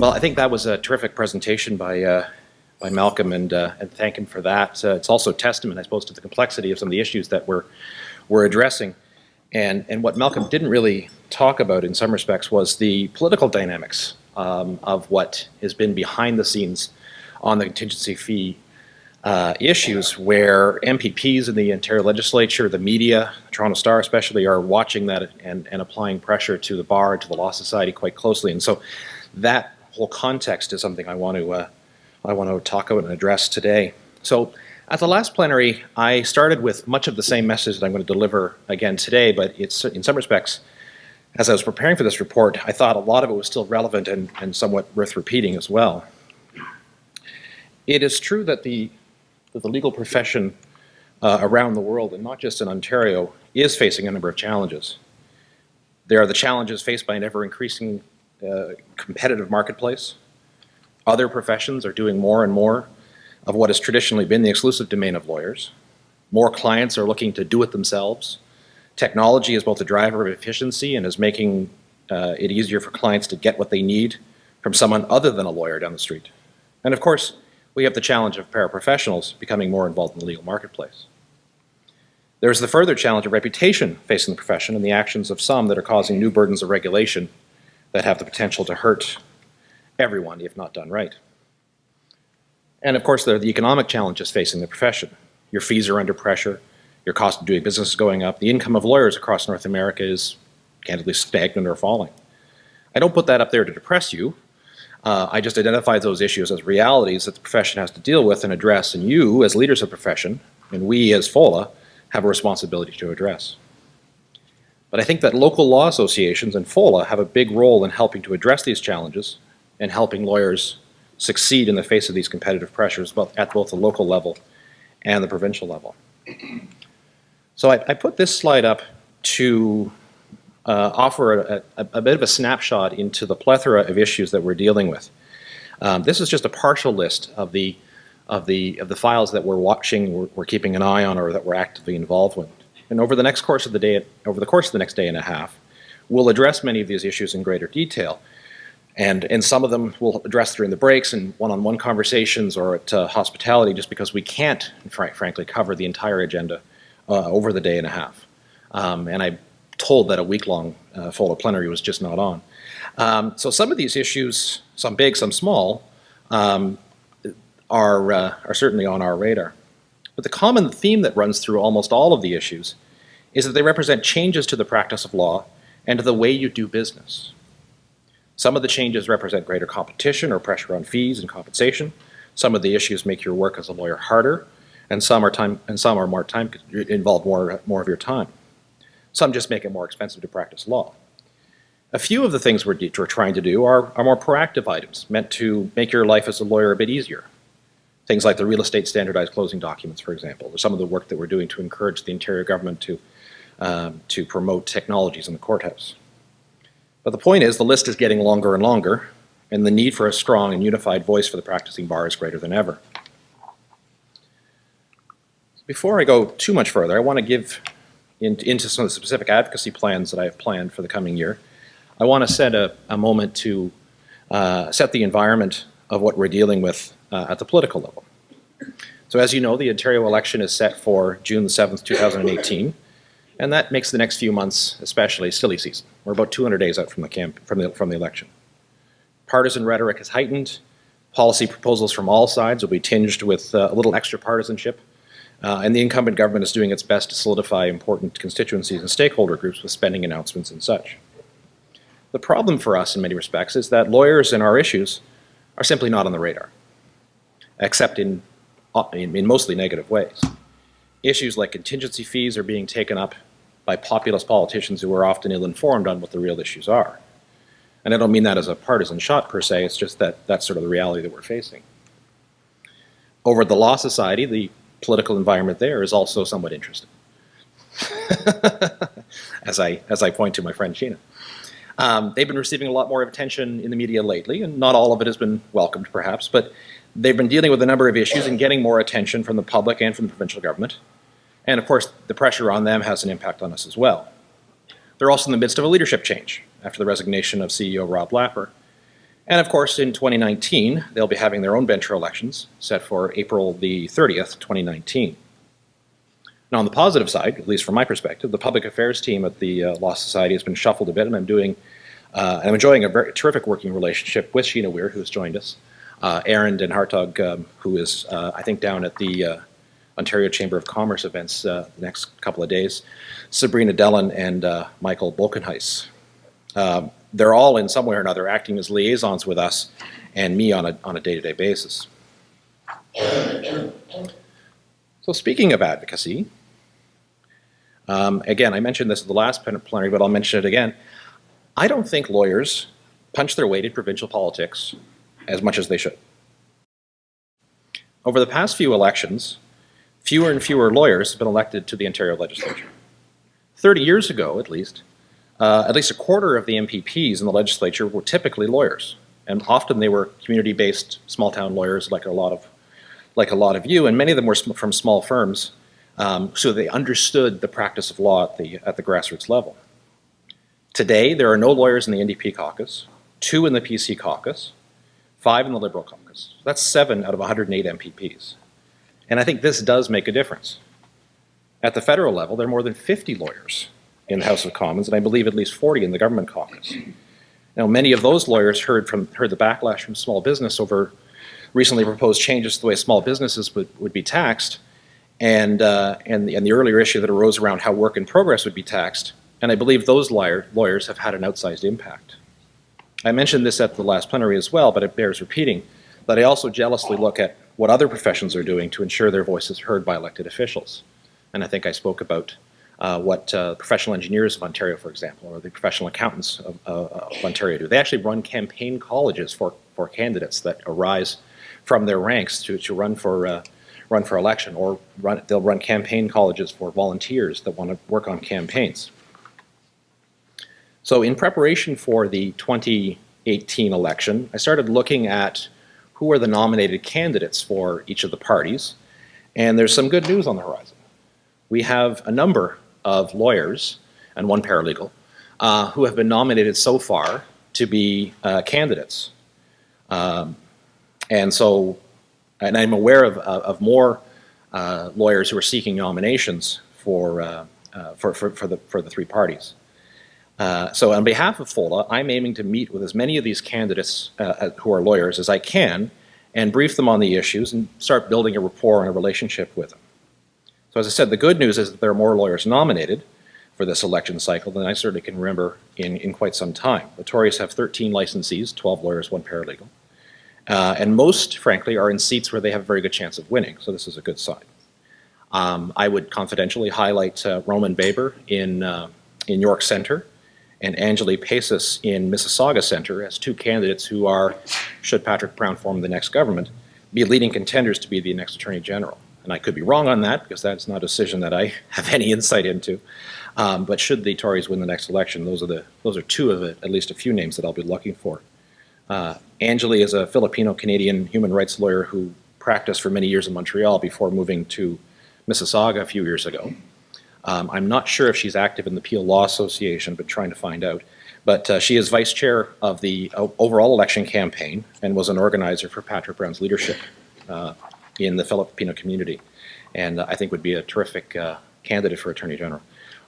Well, I think that was a terrific presentation by Malcolm, and thank him for that. It's also a testament, I suppose, to the complexity of some of the issues that we're addressing. And what Malcolm didn't really talk about in some respects was the political dynamics of what has been behind the scenes on the contingency fee issues, where MPPs in the Ontario legislature, the media, Toronto Star especially, are watching that and applying pressure to the bar and to the Law Society quite closely. And so that whole context is something I want to talk about and address today. So at the last plenary, I started with much of the same message that I'm going to deliver again today, but it's in some respects, as I was preparing for this report, I thought a lot of it was still relevant and somewhat worth repeating as well. It is true that the legal profession around the world, and not just in Ontario, is facing a number of challenges. There are the challenges faced by an ever-increasing competitive marketplace. Other professions are doing more and more of what has traditionally been the exclusive domain of lawyers. More clients are looking to do it themselves. Technology is both a driver of efficiency and is making it easier for clients to get what they need from someone other than a lawyer down the street. And of course, we have the challenge of paraprofessionals becoming more involved in the legal marketplace. There's the further challenge of reputation facing the profession and the actions of some that are causing new burdens of regulation that have the potential to hurt everyone if not done right. And of course, there are the economic challenges facing the profession. Your fees are under pressure, your cost of doing business is going up, the income of lawyers across North America is candidly stagnant or falling. I don't put that up there to depress you. I just identify those issues as realities that the profession has to deal with and address, and you, as leaders of the profession, and we as FOLA, have a responsibility to address. But I think that local law associations and FOLA have a big role in helping to address these challenges and helping lawyers succeed in the face of these competitive pressures at both the local level and the provincial level. So I put this slide up to offer a bit of a snapshot into the plethora of issues that we're dealing with. This is just a partial list of the files that we're watching, we're keeping an eye on, or that we're actively involved with. And over the course of the next day and a half, we'll address many of these issues in greater detail. And some of them we'll address during the breaks and one-on-one conversations or at hospitality, just because we can't, frankly, cover the entire agenda over the day and a half. And I'm told that a week-long FOLA plenary was just not on. So some of these issues, some big, some small, are certainly on our radar. But the common theme that runs through almost all of the issues is that they represent changes to the practice of law and to the way you do business. Some of the changes represent greater competition or pressure on fees and compensation. Some of the issues make your work as a lawyer harder, and some are more time involve more of your time. Some just make it more expensive to practice law. A few of the things we're trying to do are more proactive items meant to make your life as a lawyer a bit easier. Things like the real estate standardized closing documents, for example, or some of the work that we're doing to encourage the Ontario government to promote technologies in the courthouse. But the point is, the list is getting longer and longer, and the need for a strong and unified voice for the practicing bar is greater than ever. Before I go too much further, I want to give into some of the specific advocacy plans that I have planned for the coming year. I want to set a moment to set the environment of what we're dealing with at the political level. So as you know, the Ontario election is set for June the 7th, 2018, and that makes the next few months especially silly season. We're about 200 days out from the election. Partisan rhetoric is heightened. Policy proposals from all sides will be tinged with a little extra partisanship, and the incumbent government is doing its best to solidify important constituencies and stakeholder groups with spending announcements and such. The problem for us in many respects is that lawyers and our issues are simply not on the radar, except in mostly negative ways. Issues like contingency fees are being taken up by populist politicians who are often ill-informed on what the real issues are. And I don't mean that as a partisan shot per se, it's just that that's sort of the reality that we're facing. Over at the Law Society, the political environment there is also somewhat interesting, as I point to my friend Sheena. They've been receiving a lot more attention in the media lately, and not all of it has been welcomed perhaps, but they've been dealing with a number of issues and getting more attention from the public and from the provincial government. And of course, the pressure on them has an impact on us as well. They're also in the midst of a leadership change after the resignation of CEO Rob Lapper. And of course, in 2019, they'll be having their own venture elections set for April the 30th, 2019. Now, on the positive side, at least from my perspective, the public affairs team at the Law Society has been shuffled a bit, and I'm enjoying a very terrific working relationship with Sheena Weir, who has joined us, Aaron Den Hartog, who is, I think, down at the Ontario Chamber of Commerce events the next couple of days, Sabrina Dellin, and Michael Bolkenhuis. They're all, in some way or another, acting as liaisons with us and me on a day-to-day basis. So speaking of advocacy, again, I mentioned this at the last plenary, but I'll mention it again. I don't think lawyers punch their weight in provincial politics as much as they should. Over the past few elections, fewer and fewer lawyers have been elected to the Ontario legislature. 30 years ago, at least a quarter of the MPPs in the legislature were typically lawyers, and often they were community-based small-town lawyers, like a lot of you, and many of them were from small firms, so they understood the practice of law at the grassroots level. Today, there are no lawyers in the NDP caucus, 2 in the PC caucus, 5 in the Liberal caucus. That's 7 out of 108 MPPs. And I think this does make a difference. At the federal level, there are more than 50 lawyers in the House of Commons, and I believe at least 40 in the government caucus. Now, many of those lawyers heard the backlash from small business over recently proposed changes to the way small businesses would be taxed, and the earlier issue that arose around how work in progress would be taxed, and I believe those lawyers have had an outsized impact. I mentioned this at the last plenary as well, but it bears repeating, that I also jealously look at what other professions are doing to ensure their voices are heard by elected officials. And I think I spoke about what professional engineers of Ontario, for example, or the professional accountants of Ontario do. They actually run campaign colleges for candidates that arise from their ranks to run for election, or they'll run campaign colleges for volunteers that want to work on campaigns. So in preparation for the 2018 election, I started looking at who are the nominated candidates for each of the parties, and there's some good news on the horizon. We have a number of lawyers and 1 paralegal who have been nominated so far to be candidates. And I'm aware of more lawyers who are seeking nominations for the 3 parties. So on behalf of FOLA, I'm aiming to meet with as many of these candidates who are lawyers as I can and brief them on the issues and start building a rapport and a relationship with them. So as I said, the good news is that there are more lawyers nominated for this election cycle than I certainly can remember in quite some time. The Tories have 13 licensees, 12 lawyers, 1 paralegal. And most, frankly, are in seats where they have a very good chance of winning, so this is a good sign. I would confidentially highlight Roman Baber in York Centre and Angeli Pacis in Mississauga Centre as 2 candidates who are, should Patrick Brown form the next government, be leading contenders to be the next Attorney General. And I could be wrong on that, because that's not a decision that I have any insight into. But should the Tories win the next election, those are 2 of at least a few names that I'll be looking for. Angeli is a Filipino-Canadian human rights lawyer who practiced for many years in Montreal before moving to Mississauga a few years ago. I'm not sure if she's active in the Peel Law Association, but trying to find out. But she is vice chair of the overall election campaign and was an organizer for Patrick Brown's leadership in the Filipino community, and I think would be a terrific candidate for Attorney General.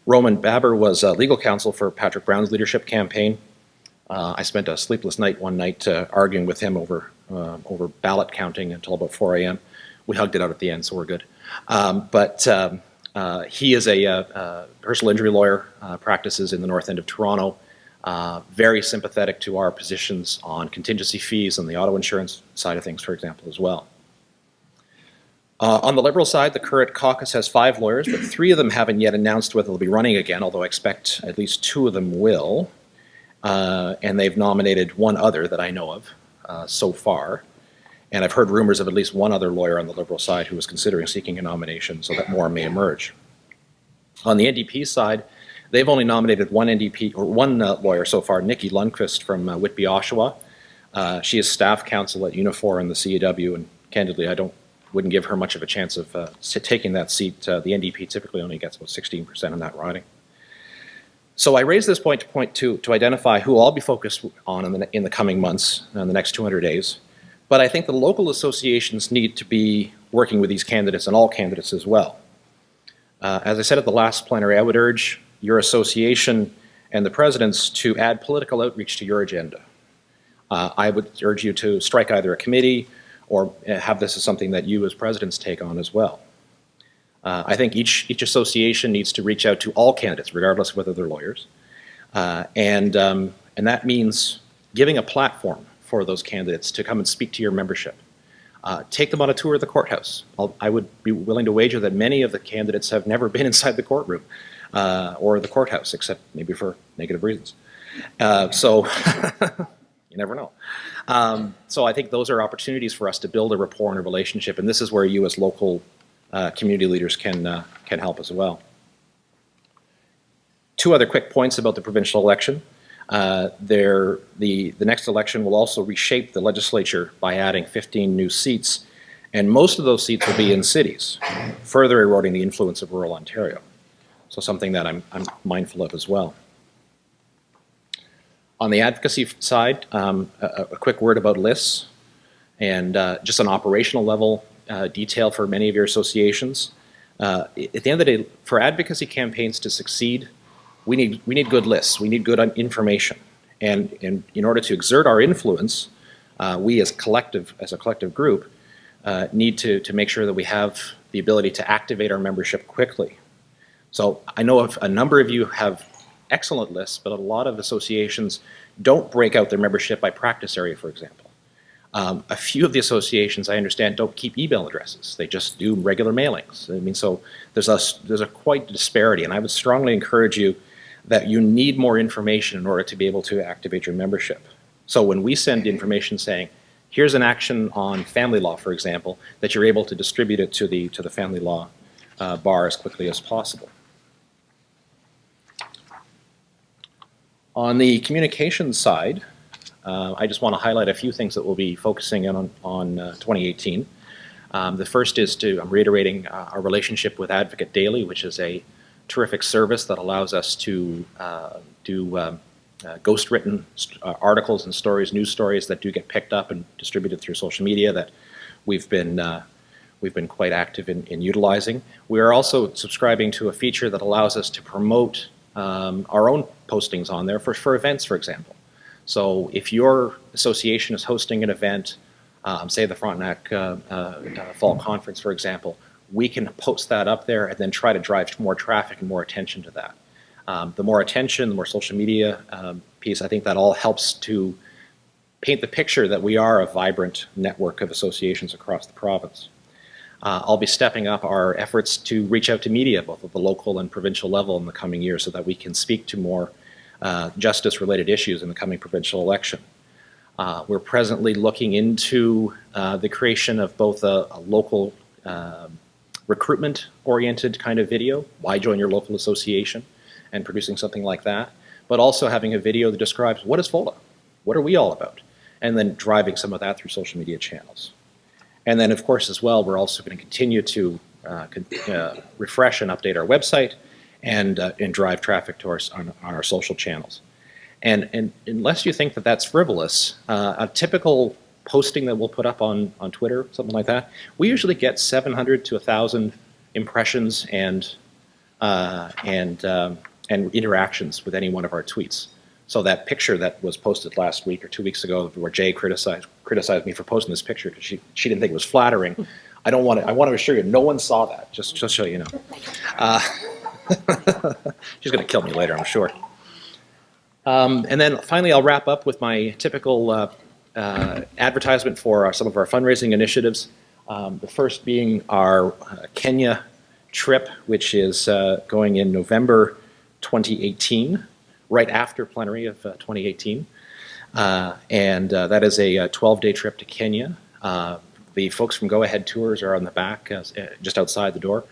Roman Baber was legal counsel for Patrick Brown's leadership campaign. I spent a sleepless night one night arguing with him over ballot counting until about 4 a.m. We hugged it out at the end, so we're good. He is a personal injury lawyer, practices in the north end of Toronto, very sympathetic to our positions on contingency fees and the auto insurance side of things, for example, as well. On the Liberal side, the current caucus has 5 lawyers, but 3 of them haven't yet announced whether they'll be running again, although I expect at least 2 of them will. And they've nominated 1 other that I know of so far. And I've heard rumors of at least 1 other lawyer on the Liberal side who is considering seeking a nomination, so that more may emerge. On the NDP side, they've only nominated 1 lawyer so far, Nikki Lundquist from Whitby, Oshawa. She is staff counsel at Unifor and the CAW, and candidly, I wouldn't give her much of a chance of taking that seat. The NDP typically only gets about 16% in that riding. So I raise this point to identify who I'll be focused on in the coming months, in the next 200 days. But I think the local associations need to be working with these candidates and all candidates as well. As I said at the last plenary, I would urge your association and the presidents to add political outreach to your agenda. I would urge you to strike either a committee or have this as something that you as presidents take on as well. I think each association needs to reach out to all candidates, regardless of whether they're lawyers. And that means giving a platform for those candidates to come and speak to your membership. Take them on a tour of the courthouse. I would be willing to wager that many of the candidates have never been inside the courtroom or the courthouse, except maybe for negative reasons. So you never know. So I think those are opportunities for us to build a rapport and a relationship, and this is where you as local community leaders can help as well. Two other quick points about the provincial election. The next election will also reshape the legislature by adding 15 new seats, and most of those seats will be in cities, further eroding the influence of rural Ontario. So something that I'm mindful of as well. On the advocacy side, a quick word about lists and just an operational level detail for many of your associations. At the end of the day, for advocacy campaigns to succeed, we need good lists. We need good information, and in order to exert our influence, we as a collective group need to make sure that we have the ability to activate our membership quickly. So I know of a number of you have excellent lists, but a lot of associations don't break out their membership by practice area, for example. A few of the associations, I understand, don't keep email addresses. They just do regular mailings. I mean, so there's a quite disparity, and I would strongly encourage you that you need more information in order to be able to activate your membership. So when we send information saying, here's an action on family law, for example, that you're able to distribute it to the family law bar as quickly as possible. On the communications side, I just want to highlight a few things that we'll be focusing in on 2018. The first is I'm reiterating our relationship with Advocate Daily, which is a terrific service that allows us to do ghost-written articles and stories, news stories that do get picked up and distributed through social media that we've been quite active in utilizing. We are also subscribing to a feature that allows us to promote our own postings on there for events, for example. So if your association is hosting an event, say the Frontenac Fall Conference, for example, we can post that up there and then try to drive more traffic and more attention to that. The more attention, the more social media piece, I think that all helps to paint the picture that we are a vibrant network of associations across the province. I'll be stepping up our efforts to reach out to media, both at the local and provincial level in the coming year, so that we can speak to more justice-related issues in the coming provincial election. We're presently looking into the creation of both a local recruitment-oriented kind of video, why join your local association, and producing something like that, but also having a video that describes what is FOLA, what are we all about, and then driving some of that through social media channels. And then, of course, as well, we're also going to continue to refresh and update our website and drive traffic to our social channels. And unless you think that that's frivolous, a typical posting that we'll put up on Twitter, something like that, we usually get 700 to 1,000 impressions and interactions with any one of our tweets. So that picture that was posted last week or 2 weeks ago, where Jay criticized me for posting this picture because she didn't think it was flattering. I want to assure you, no one saw that. Just so you know. She's going to kill me later, I'm sure. And then finally, I'll wrap up with my typical advertisement for some of our fundraising initiatives. The first being our Kenya trip, which is going in November 2018, right after plenary of 2018. And that is a 12-day trip to Kenya. The folks from Go Ahead Tours are on the back, just outside the door.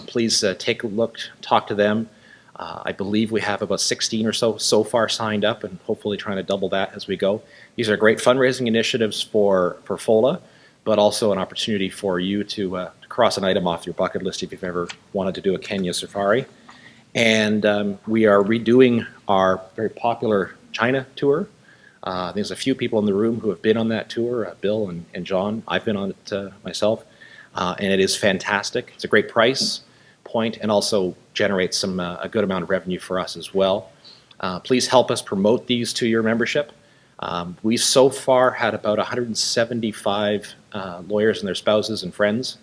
Please take a look, talk to them. I believe we have about 16 or so far signed up, and hopefully trying to double that as we go. These are great fundraising initiatives for FOLA, but also an opportunity for you to cross an item off your bucket list if you've ever wanted to do a Kenya safari. And we are redoing our very popular China tour. There's a few people in the room who have been on that tour, Bill and John. I've been on it myself, and it is fantastic. It's a great price point and also generates a good amount of revenue for us as well. Please help us promote these to your membership. We've so far had about 175 lawyers and their spouses and friends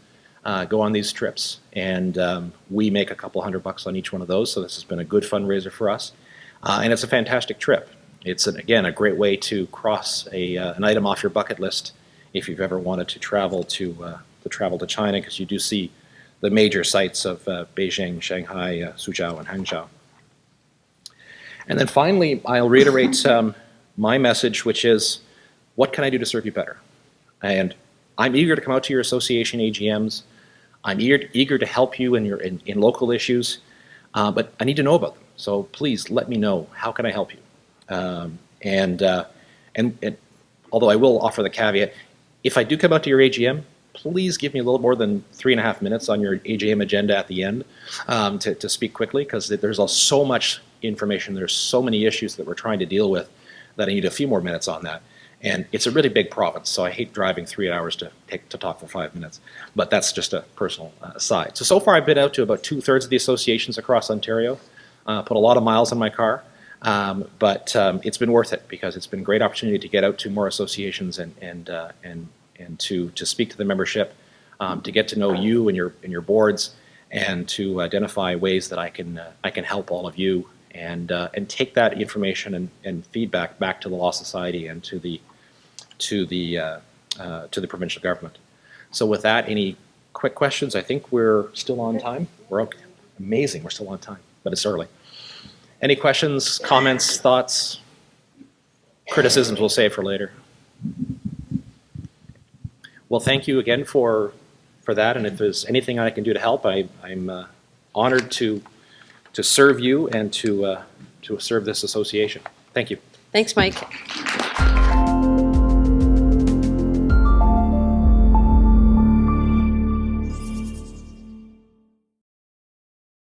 go on these trips, and we make a couple $100 on each one of those, so this has been a good fundraiser for us. And it's a fantastic trip. It's, again, a great way to cross an item off your bucket list if you've ever wanted to travel to China, because you do see the major sites of Beijing, Shanghai, Suzhou, and Hangzhou. And then finally, I'll reiterate my message, which is, what can I do to serve you better? And I'm eager to come out to your association AGMs. I'm eager to help you in local issues, but I need to know about them. So please let me know, how can I help you? And although I will offer the caveat, if I do come out to your AGM, please give me a little more than 3.5 minutes on your AGM agenda at the end to speak quickly, because there's so much information, there's so many issues that we're trying to deal with that I need a few more minutes on that. And it's a really big province, so I hate driving 3 hours to talk for 5 minutes. But that's just a personal aside. So far I've been out to about 2/3 of the associations across Ontario, put a lot of miles on my car, but it's been worth it, because it's been a great opportunity to get out to more associations and to speak to the membership, to get to know you and your boards, and to identify ways that I can help all of you, and take that information and feedback back to the Law Society and to the provincial government. So with that, any quick questions? I think we're still on time. We're okay. Amazing, we're still on time, but it's early. Any questions, comments, thoughts, criticisms? We'll save for later. Well, thank you again for that, and if there's anything I can do to help, I'm honored to serve you and to serve this association. Thank you. Thanks, Mike.